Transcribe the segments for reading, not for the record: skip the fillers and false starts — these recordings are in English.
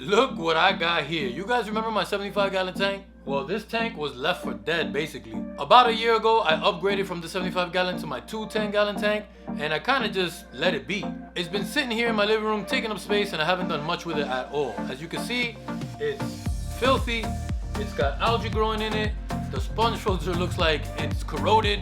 Look what I got here. You guys remember my 75-gallon tank? Well, this tank was left for dead, basically. About a year ago, I upgraded from the 75-gallon to my 10-gallon tank, and I kind of just let it be. It's been sitting here in my living room, taking up space, and I haven't done much with it at all. As you can see, it's filthy. It's got algae growing in it. The sponge filter looks like it's corroded.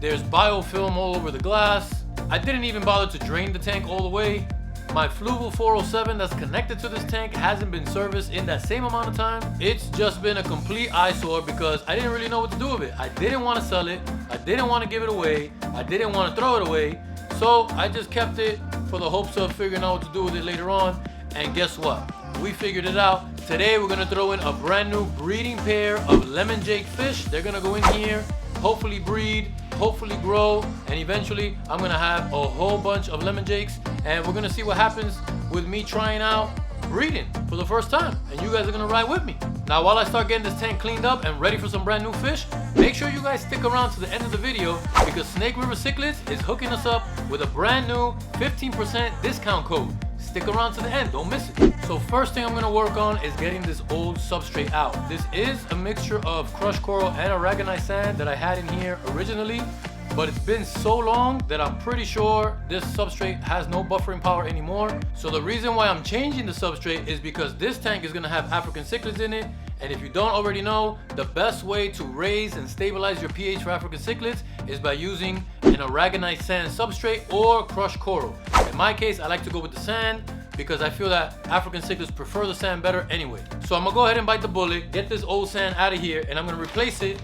There's biofilm all over the glass. I didn't even bother to drain the tank all the way. My Fluval 407 that's connected to this tank hasn't been serviced in that same amount of time. It's just been a complete eyesore because I didn't really know what to do with it. I didn't want to sell it. I didn't want to give it away. I didn't want to throw it away. So I just kept it for the hopes of figuring out what to do with it later on. And guess what? We figured it out. Today we're going to throw in a brand new breeding pair of lemon jake fish. They're going to go in here, hopefully breed, hopefully grow, and eventually I'm gonna have a whole bunch of lemon jakes, and we're gonna see what happens with me trying out breeding for the first time, and you guys are gonna ride with me. Now, while I start getting this tank cleaned up and ready for some brand new fish, make sure you guys stick around to the end of the video because Snake River Cichlids is hooking us up with a brand new 15% discount code. Stick around to the end, don't miss it. So first thing I'm gonna work on is getting this old substrate out. This is a mixture of crushed coral and aragonite sand that I had in here originally, but it's been so long that I'm pretty sure this substrate has no buffering power anymore. So the reason why I'm changing the substrate is because this tank is gonna have African cichlids in it, and if you don't already know, the best way to raise and stabilize your pH for African cichlids is by using an aragonite sand substrate or crushed coral. In my case, I like to go with the sand because I feel that African cichlids prefer the sand better anyway. So I'm gonna go ahead and bite the bullet, get this old sand out of here, and I'm gonna replace it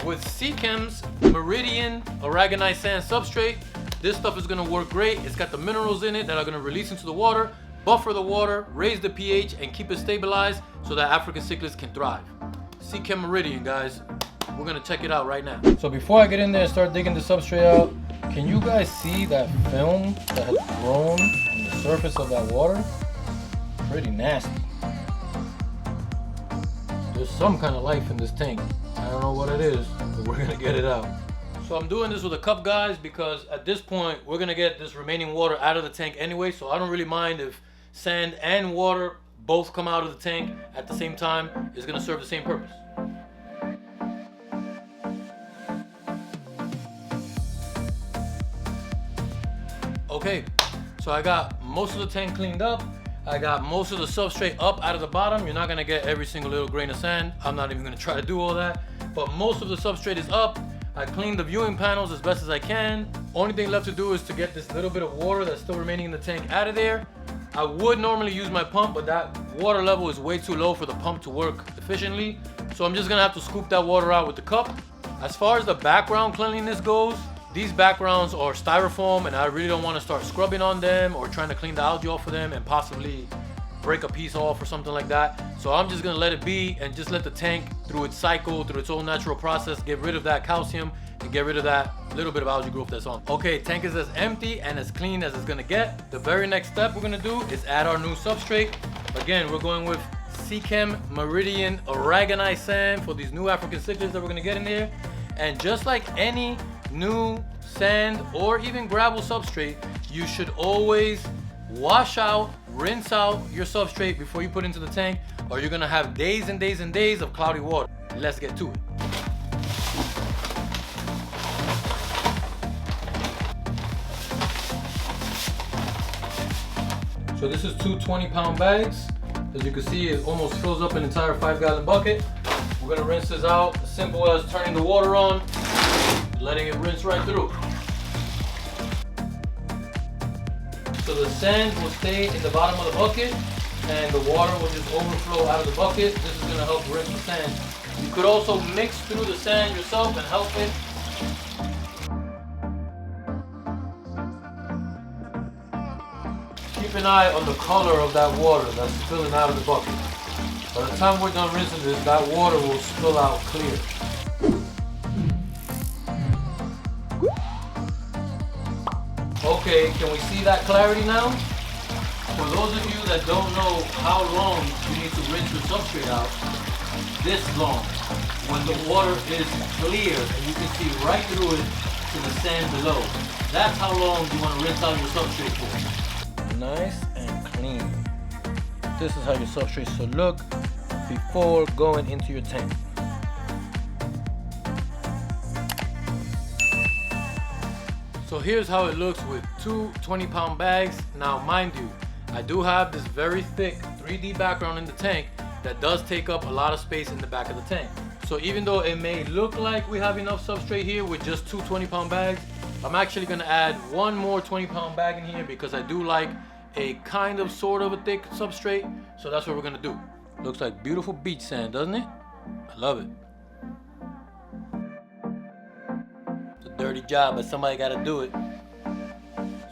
with Seachem's Meridian aragonite sand substrate. This stuff is gonna work great. It's got the minerals in it that are gonna release into the water, buffer the water, raise the pH, and keep it stabilized so that African cichlids can thrive. Seachem Meridian, guys. We're gonna check it out right now. So before I get in there and start digging the substrate out, can you guys see that film that has grown on the surface of that water? Pretty nasty. There's some kind of life in this tank. I don't know what it is, but we're gonna get it out. So I'm doing this with a cup, guys, because at this point, we're gonna get this remaining water out of the tank anyway, so I don't really mind if sand and water both come out of the tank at the same time. It's gonna serve the same purpose. Okay, so I got most of the tank cleaned up. I got most of the substrate up out of the bottom. You're not gonna get every single little grain of sand. I'm not even gonna try to do all that, but most of the substrate is up. I cleaned the viewing panels as best as I can. Only thing left to do is to get this little bit of water that's still remaining in the tank out of there. I would normally use my pump, but that water level is way too low for the pump to work efficiently. So I'm just gonna have to scoop that water out with the cup. As far as the background cleanliness goes, these backgrounds are styrofoam and I really don't want to start scrubbing on them or trying to clean the algae off of them and possibly break a piece off or something like that. So I'm just gonna let it be and just let the tank, through its cycle, through its own natural process, get rid of that calcium and get rid of that little bit of algae growth that's on. Okay, tank is as empty and as clean as it's gonna get. The very next step we're gonna do is add our new substrate. Again, we're going with Seachem Meridian aragonite sand for these new African cichlids that we're gonna get in there. And just like any new sand or even gravel substrate, you should always wash out, rinse out your substrate before you put it into the tank, or you're gonna have days and days and days of cloudy water. Let's get to it. So this is two 20-pound bags. As you can see, it almost fills up an entire 5-gallon bucket. We're gonna rinse this out as simple as turning the water on, letting it rinse right through. So the sand will stay in the bottom of the bucket and the water will just overflow out of the bucket. This is gonna help rinse the sand. You could also mix through the sand yourself and help it. Keep an eye on the color of that water that's spilling out of the bucket. By the time we're done rinsing this, that water will spill out clear. Okay, can we see that clarity now? For those of you that don't know how long you need to rinse your substrate out, this long, when the water is clear and you can see right through it to the sand below. That's how long you want to rinse out your substrate for. Nice and clean. This is how your substrate should look before going into your tank. So here's how it looks with two 20-pound bags. Now mind you, I do have this very thick 3D background in the tank that does take up a lot of space in the back of the tank. So even though it may look like we have enough substrate here with just two 20-pound bags, I'm actually gonna add one more 20-pound bag in here because I do like a kind of sort of a thick substrate. So that's what we're gonna do. Looks like beautiful beach sand, doesn't it? I love it. It's a dirty job, but somebody gotta do it.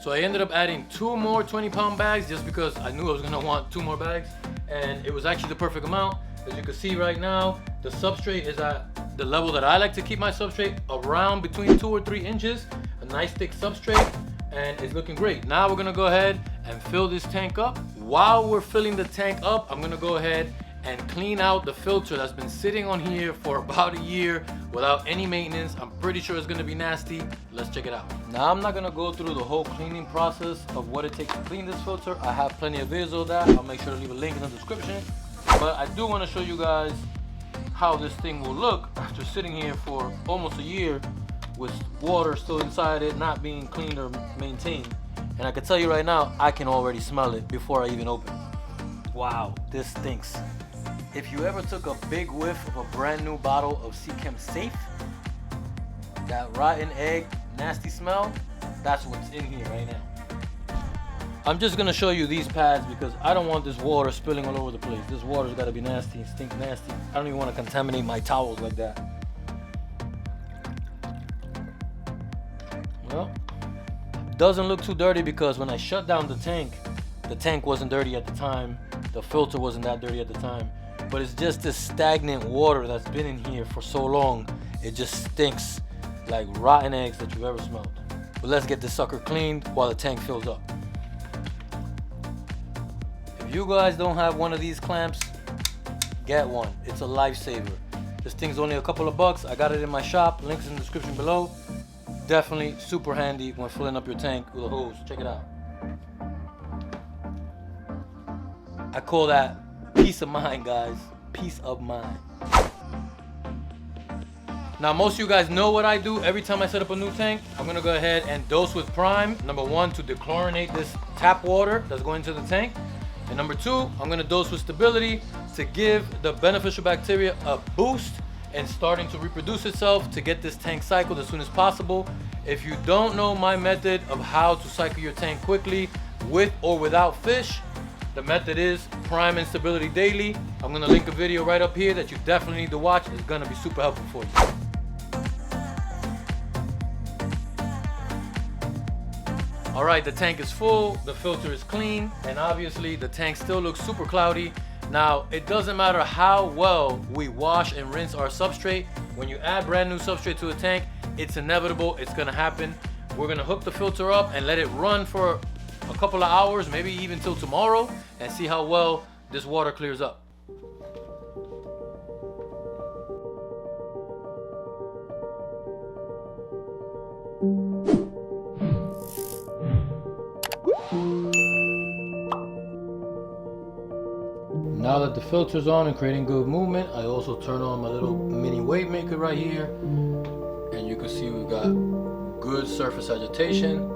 So I ended up adding two more 20-pound bags just because I knew I was gonna want two more bags, and it was actually the perfect amount. As you can see right now, the substrate is at the level that I like to keep my substrate, around between 2 or 3 inches. A nice thick substrate, and it's looking great. Now we're gonna go ahead and fill this tank up. While we're filling the tank up, I'm gonna go ahead and clean out the filter that's been sitting on here for about a year without any maintenance. I'm pretty sure it's gonna be nasty. Let's check it out. Now I'm not gonna go through the whole cleaning process of what it takes to clean this filter. I have plenty of videos of that. I'll make sure to leave a link in the description. But I do wanna show you guys how this thing will look after sitting here for almost a year with water still inside it, not being cleaned or maintained. And I can tell you right now, I can already smell it before I even open it. Wow, this stinks. If you ever took a big whiff of a brand new bottle of Seachem Safe, that rotten egg, nasty smell, that's what's in here right now. I'm just gonna show you these pads because I don't want this water spilling all over the place. This water's gotta be nasty, stink nasty. I don't even wanna contaminate my towels like that. Well, doesn't look too dirty because when I shut down the tank wasn't dirty at the time. The filter wasn't that dirty at the time. But it's just this stagnant water that's been in here for so long. It just stinks like rotten eggs that you've ever smelled. But let's get this sucker cleaned while the tank fills up. If you guys don't have one of these clamps, get one. It's a lifesaver. This thing's only a couple of bucks. I got it in my shop. Links in the description below. Definitely super handy when filling up your tank with a hose. Check it out. I call that peace of mind, guys. Peace of mind. Now, most of you guys know what I do every time I set up a new tank. I'm gonna go ahead and dose with prime. Number 1, to dechlorinate this tap water that's going into the tank. And number 2, I'm gonna dose with stability to give the beneficial bacteria a boost and starting to reproduce itself to get this tank cycled as soon as possible. If you don't know my method of how to cycle your tank quickly with or without fish, the method is prime and stability daily. I'm gonna link a video right up here that you definitely need to watch. It's gonna be super helpful for you. All right, the tank is full, the filter is clean, and obviously the tank still looks super cloudy. Now, it doesn't matter how well we wash and rinse our substrate. When you add brand new substrate to a tank, it's inevitable, it's gonna happen. We're gonna hook the filter up and let it run for a couple of hours, maybe even till tomorrow, and see how well this water clears up. Now that the filter's on and creating good movement, I also turn on my little mini wave maker right here, and you can see we've got good surface agitation,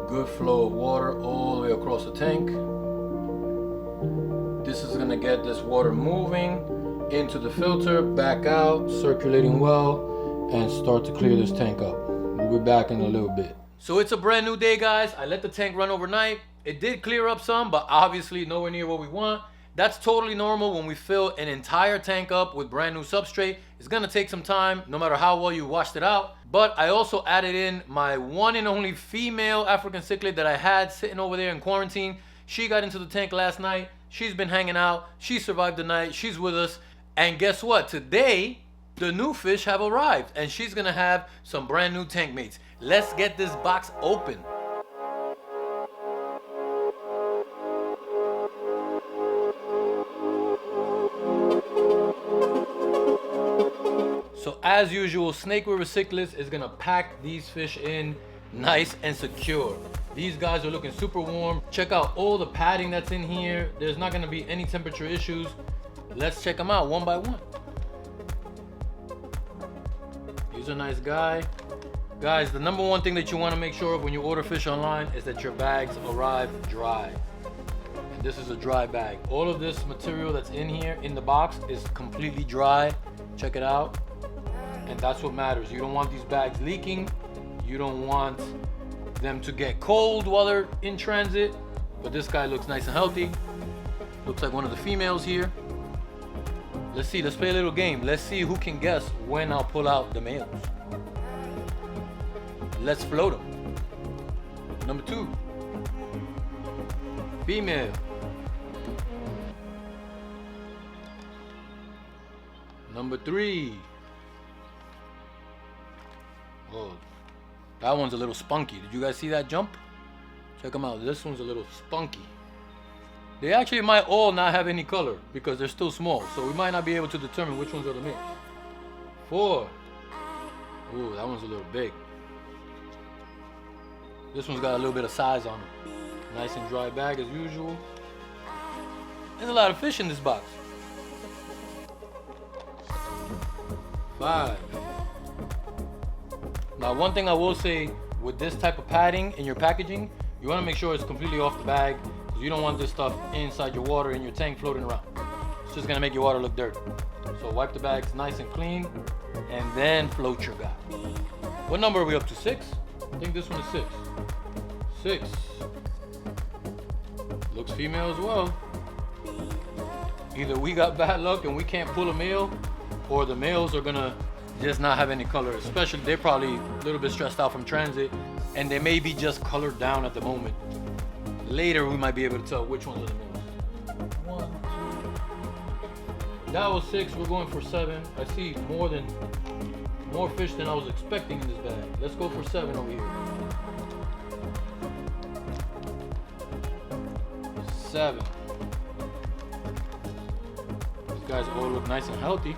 good flow of water all the way across the tank. This is gonna get this water moving into the filter, back out, circulating well, and start to clear this tank up. We'll be back in a little bit. So it's a brand new day, guys. I let the tank run overnight. It did clear up some, but obviously nowhere near what we want. That's totally normal when we fill an entire tank up with brand new substrate. It's gonna take some time, no matter how well you washed it out. But I also added in my one and only female African cichlid that I had sitting over there in quarantine. She got into the tank last night. She's been hanging out. She survived the night. She's with us. And guess what? Today, the new fish have arrived, and she's gonna have some brand new tank mates. Let's get this box open. So as usual, Snake River Cichlids is gonna pack these fish in nice and secure. These guys are looking super warm. Check out all the padding that's in here. There's not gonna be any temperature issues. Let's check them out one by one. He's a nice guy. Guys, the number one thing that you wanna make sure of when you order fish online is that your bags arrive dry. And this is a dry bag. All of this material that's in here in the box is completely dry. Check it out. And that's what matters. You don't want these bags leaking. You don't want them to get cold while they're in transit. But this guy looks nice and healthy. Looks like one of the females here. Let's see, let's play a little game. Let's see who can guess when I'll pull out the males. Let's float them. Number 2. Female. Number 3. Whoa, that one's a little spunky. Did you guys see that jump? Check them out. This one's a little spunky. They actually might all not have any color because they're still small, so we might not be able to determine which ones are the males. 4. Ooh, that one's a little big. This one's got a little bit of size on it. Nice and dry bag as usual. There's a lot of fish in this box. 5. Now, one thing I will say with this type of padding in your packaging, you want to make sure it's completely off the bag because you don't want this stuff inside your water in your tank floating around. It's just gonna make your water look dirty. So wipe the bags nice and clean and then float your guy. What number are we up to? 6? I think this one is 6. 6. Looks female as well. Either we got bad luck and we can't pull a male, or the males are gonna just not have any color. Especially, they're probably a little bit stressed out from transit and they may be just colored down at the moment. Later we might be able to tell which ones are the males. 1, 2. That was 6. We're going for 7. I see more fish than I was expecting in this bag. Let's go for 7 over here. 7. These guys all look nice and healthy,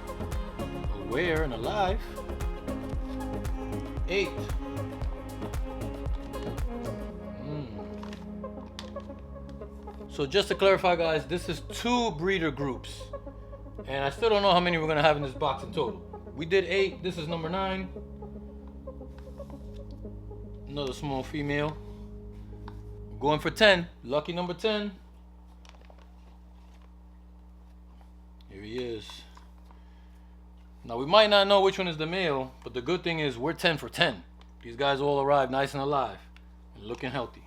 aware and alive. 8. So just to clarify, guys, this is 2 breeder groups, and I still don't know how many we're gonna have in this box in total. We did 8. This is number 9. Another small female. Going for 10. Lucky number 10. Here he is. Now we might not know which one is the male, but the good thing is we're 10 for 10. These guys all arrived nice and alive and looking healthy.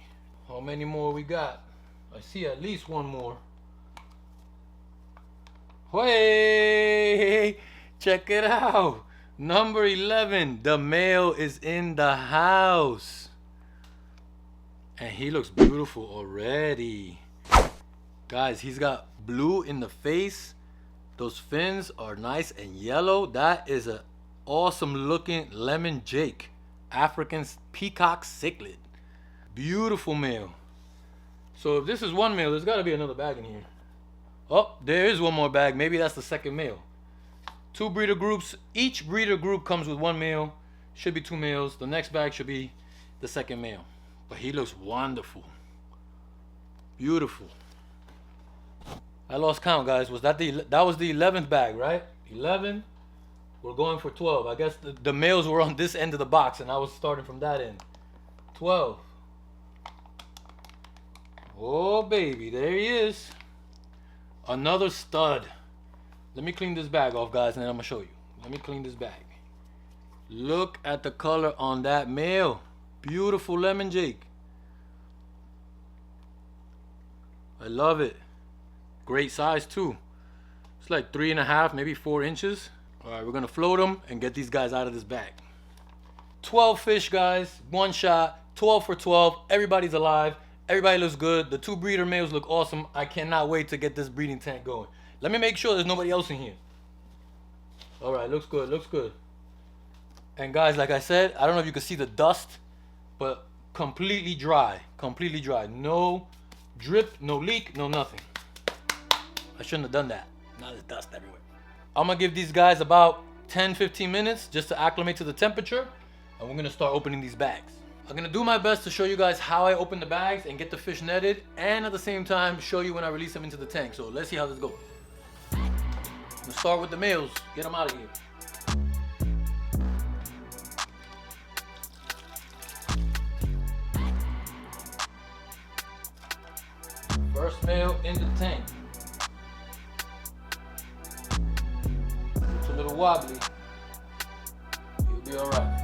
How many more we got? I see at least one more. Hey, check it out. Number 11, the male is in the house. And he looks beautiful already. Guys, he's got blue in the face. Those fins are nice and yellow. That is an awesome looking lemon jake. African peacock cichlid. Beautiful male. So if this is one male, there's got to be another bag in here. Oh, there is one more bag. Maybe that's the second male. 2 breeder groups. Each breeder group comes with 1 male. Should be 2 males. The next bag should be the second male. But he looks wonderful. Beautiful. I lost count, guys. That was the 11th bag, right? 11. We're going for 12. I guess the males were on this end of the box and I was starting from that end. 12. Oh, baby. There he is. Another stud. Let me clean this bag off, guys, and then I'm going to show you. Let me clean this bag. Look at the color on that male. Beautiful lemon jake. I love it. Great size, too. It's like 3.5, maybe 4 inches. All right, we're going to float them and get these guys out of this bag. 12 fish, guys. 1 shot. 12 for 12. Everybody's alive. Everybody looks good. The 2 breeder males look awesome. I cannot wait to get this breeding tank going. Let me make sure there's nobody else in here. All right, looks good, looks good. And guys, like I said, I don't know if you can see the dust, but completely dry. Completely dry. No drip, no leak, no nothing. I shouldn't have done that. Now there's dust everywhere. I'm going to give these guys about 10-15 minutes just to acclimate to the temperature, and we're going to start opening these bags. I'm gonna do my best to show you guys how I open the bags and get the fish netted, and at the same time show you when I release them into the tank. So let's see how this goes. I'm gonna start with the males, get them out of here. First male in the tank. It's a little wobbly. You'll be alright.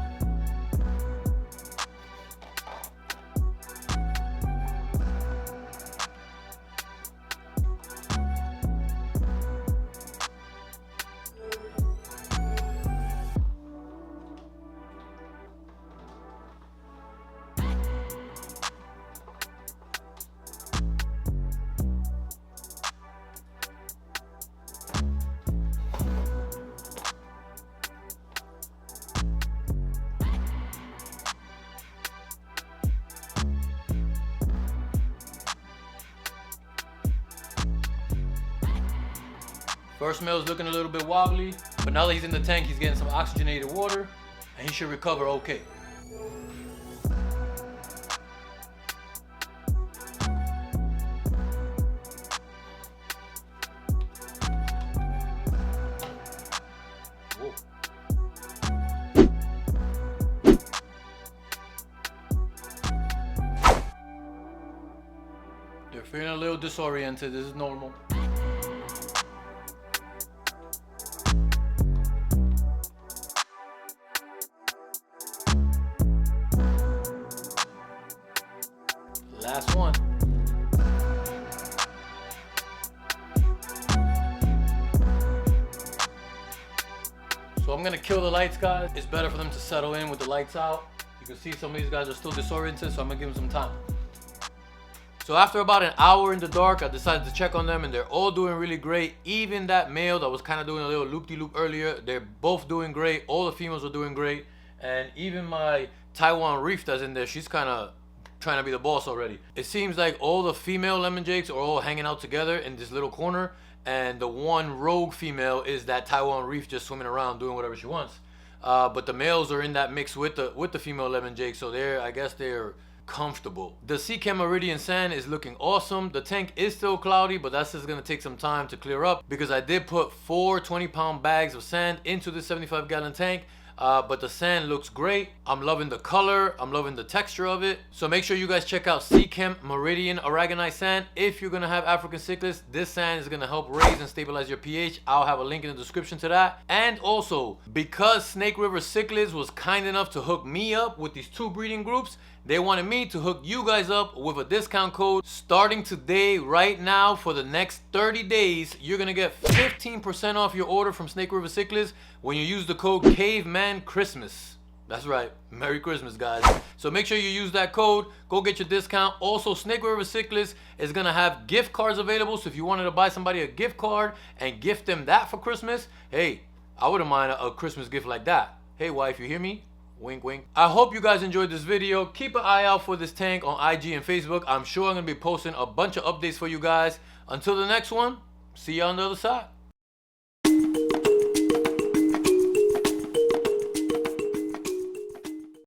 First male is looking a little bit wobbly, but now that he's in the tank, he's getting some oxygenated water, and he should recover okay. Whoa. They're feeling a little disoriented. This is normal. Last one. So I'm gonna kill the lights, guys. It's better for them to settle in with the lights out. You can see some of these guys are still disoriented, so I'm gonna give them some time. So after about an hour in the dark, I decided to check on them, and they're all doing really great. Even that male that was kind of doing a little loop-de-loop earlier, they're both doing great. All the females are doing great. And even my Taiwan reef that's in there, she's kind of trying to be the boss already. It seems like all the female lemon jakes are all hanging out together in this little corner, and the one rogue female is that Taiwan reef just swimming around doing whatever she wants. But the males are in that mix with the female lemon jake, so I guess they're comfortable. The Sea Meridian sand is looking awesome. The tank is still cloudy, but that's just gonna take some time to clear up because I did put 4 20-pound bags of sand into the 75-gallon tank. But the sand looks great. I'm loving the color. I'm loving the texture of it. So make sure you guys check out Sea Meridian Aragonite sand. If you're gonna have African cichlids, this sand is gonna help raise and stabilize your pH. I'll have a link in the description to that. And also, because Snake River Cichlids was kind enough to hook me up with these 2 breeding groups, they wanted me to hook you guys up with a discount code starting today, right now, for the next 30 days. You're gonna get 15% off your order from Snake River Cichlids when you use the code KaveMan Christmas. That's right, Merry Christmas, guys. So make sure you use that code, go get your discount. Also, Snake River Cichlids is gonna have gift cards available, so if you wanted to buy somebody a gift card and gift them that for Christmas, hey, I wouldn't mind a Christmas gift like that. Hey wife, you hear me? Wink, wink. I hope you guys enjoyed this video. Keep an eye out for this tank on IG and Facebook. I'm sure I'm gonna be posting a bunch of updates for you guys. Until the next one, see you on the other side.